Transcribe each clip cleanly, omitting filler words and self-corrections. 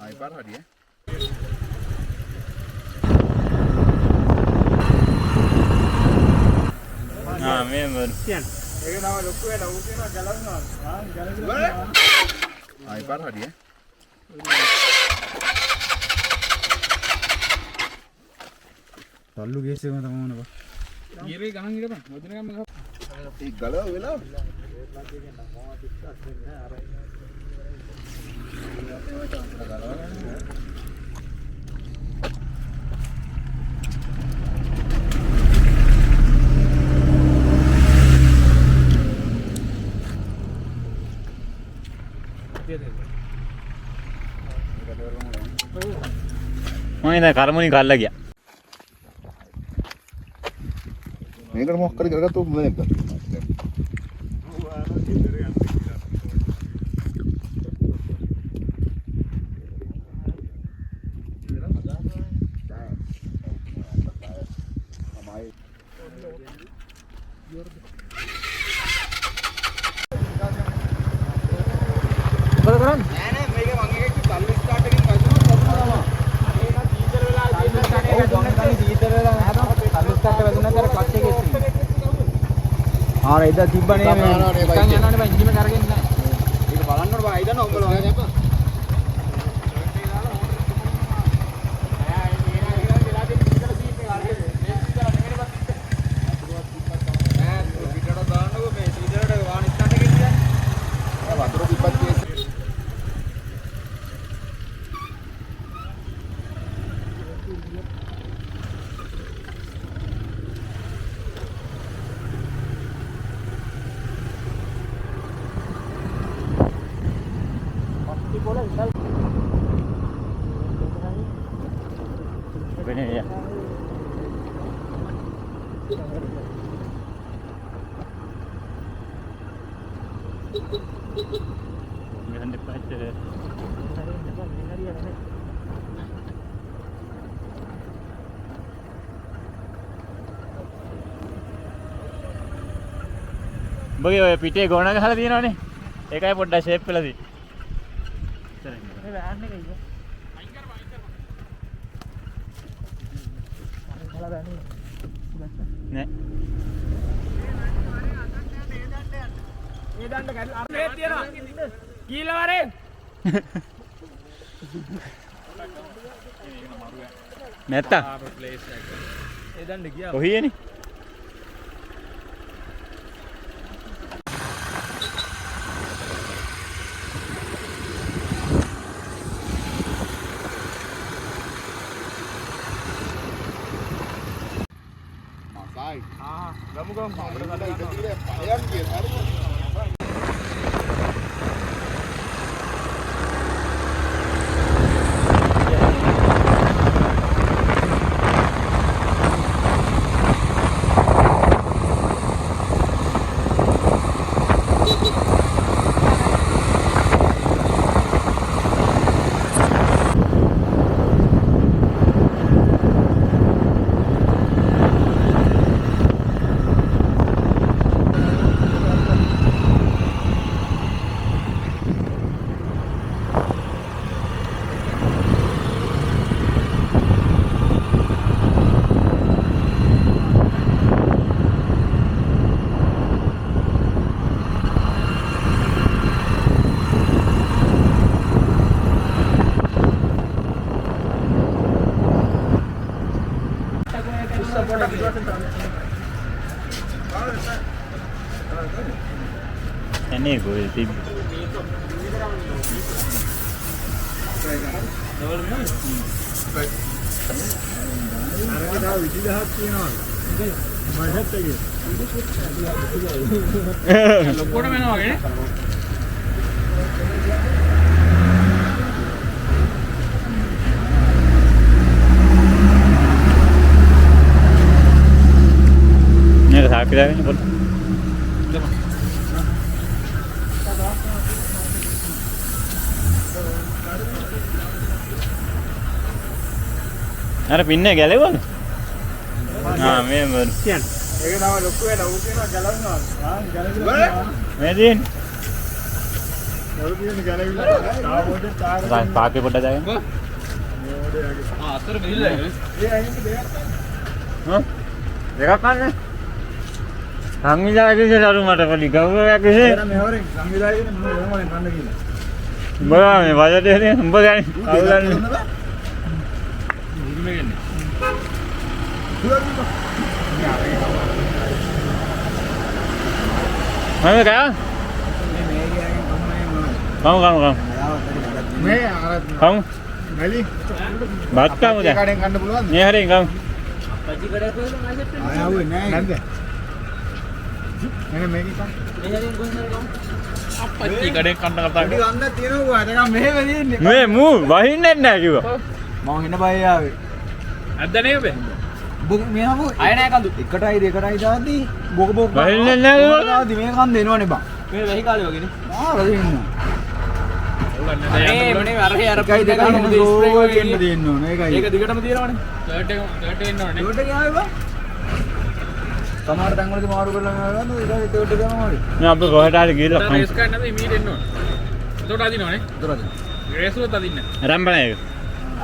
ආයි පාර හරිය. මේ වරු. ඒක නම ලොකු වෙලා ඌ කියනවා ගලවනවා. ගලවනවා. ආයි පාර හරිය. තල්ලු ගේස් එකම තමයි මොනවා. ගිරේ ගණන් ඉරපන්. මොදින ගම්ම ගහ. ඒ ගලව වෙලා මම ඉතින් කරමුණි කල්ලා ගියා. මේකට මොකක් කර කරගත්තොත් මොනවද? ආර ඉදා තිබ්බනේ මේ නිකන් යනවනේ බං ඉංජිම කරගෙන නැහැ. ඒක බලන්න ඕන බං අයිදන්න ඔයගොල්ලෝ වගේ දැම්පා. Bener ya. Jangan depan aja. බගේ ඔය පිටේ ගොණ ගහලා තියෙනවනේ. ඒකයි පොඩ්ඩක් ෂේප් වෙලා තියෙන්නේ. මේ වෑන් එක ඉතින් නෑ. මේ දණ්ඩ කැඩලා අර මේ තියනවා. කීලා වරෙන්. නැත්තා. ඒ දණ්ඩ ගියා. කොහේනේ? ගමු ගමු අපිට කඩ ගන්න. පයන් කියන හරිද? Ini gue tim. Ini sapi dah ni pun. අර පින්නේ ගැලෙවද? මේ වරු. කියන්න. ඒක තමයි ලොකු වෙලා ඌ කියනවා ගලවනවා. ගලවනවා. මේ දින්. පාකේ පොඩ්ඩක් දාගන්න. අතර මිල්ල ඒක. දෙකක් ගන්න. සංවිධායකගේ දරු මට පොඩි ගෞරවයක් විශේෂ. මෙහෙවරෙන් සංවිධායකනේ මම වෙනවලින් කන්න කියලා. උඹ මේ බජට් එකේ උඹ ගන්නේ. අවුලන්නේ. උරුමේ ගන්නේ. මම කෑ. මේ ගෑගෙන් කොහොමද කමු. මේ අර කමු. මැලි බත් කමු දැන්. කඩෙන් කන්න පුළුවන්ද? මේ හරින් කමු. පච්චි කඩේ කොහෙද මාසෙත් වෙන්නේ? ආයෙ නෑ. නැද්ද? එනේ මේක කන්න. මේ හරින් කොහෙන්ද කමු? අපච්චි කඩේ කන්න කතා පොඩි ගන්න තියෙනවා කොහොමද? නිකන් මෙහෙම දින්නේ. මේ මූ වහින්නේ නැහැ කිව්වා. මම එන බය ආවේ. අද්දනේ ඔබේ. බොක මෙහම අය නෑ කඳු. එකටයි දෙකටයි දාද්දි බොක බොක වහින්නේ නැහැ කිව්වා. දාද්දි මේ කන් දෙනවනේ බං. මේ වැහි කාලේ වගේනේ. ආ රදින්න. මේ අරහේ අර එකයි දෙකයි වෙන ස්ප්‍රේ වගේ දෙන්න දෙන්න ඕනේ. ඒකයි. ඒක දිගටම තියෙනවනේ. ෂර්ට් එක එන්න ඕනේ. ෂර්ට් එක ආවේ බං. සමහර තැන් වලදී මාරු කරලා යනවා නේද? ඒක ෂර්ට් එක ගමමාරි. මේ අපි කොහෙට හරි ගිහලා කමු. රේස් ගන්නද ඉමීඩ් එන්න ඕන. එතකොට අදිනවනේ. දොරද. රේසුවත් අදින්න. රම්බන එක.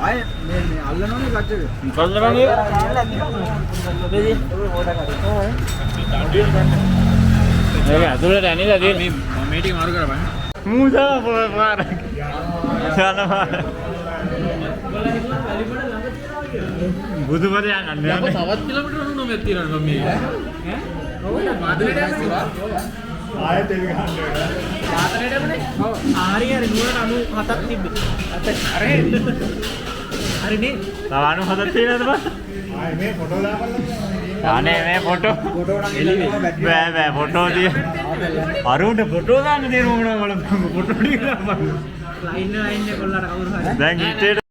ආය මේ අල්ලනෝනේ කච්ච එක. කොල්ල බං ඒක. ඒක ඇතුළට ඇනිලා තියෙන්නේ. මේ ටික මාරු කරපන්. මූසා පාර. යනවා. බුදුපරේ යන්නේ. තවත් කිලෝමීටර උණු මෙත් තියනවා මම මේ. ඈ? කොහොමද මාදලේට යන්නේ? ආයෙත් ඒක ගන්න. මාදලේට යන්නේ? ඔව්. හරි හරි නුවර 97ක් තිබ්බේ. අරේ. හරිනේ. තවණු හදත් තියෙනවද බං? ආයේ මේ ෆොටෝ දාපල්ලා. අනේ මේ ෆොටෝ. ෆොටෝ නම් එළියේ බෑ ෆොටෝ තිය. අරුන්ට ෆොටෝ දාන්න දෙන ඕන වල ෆොටෝ ටික දාපන්. ලයින් එක කොල්ලට කවුරු හරි දැන් හිටේ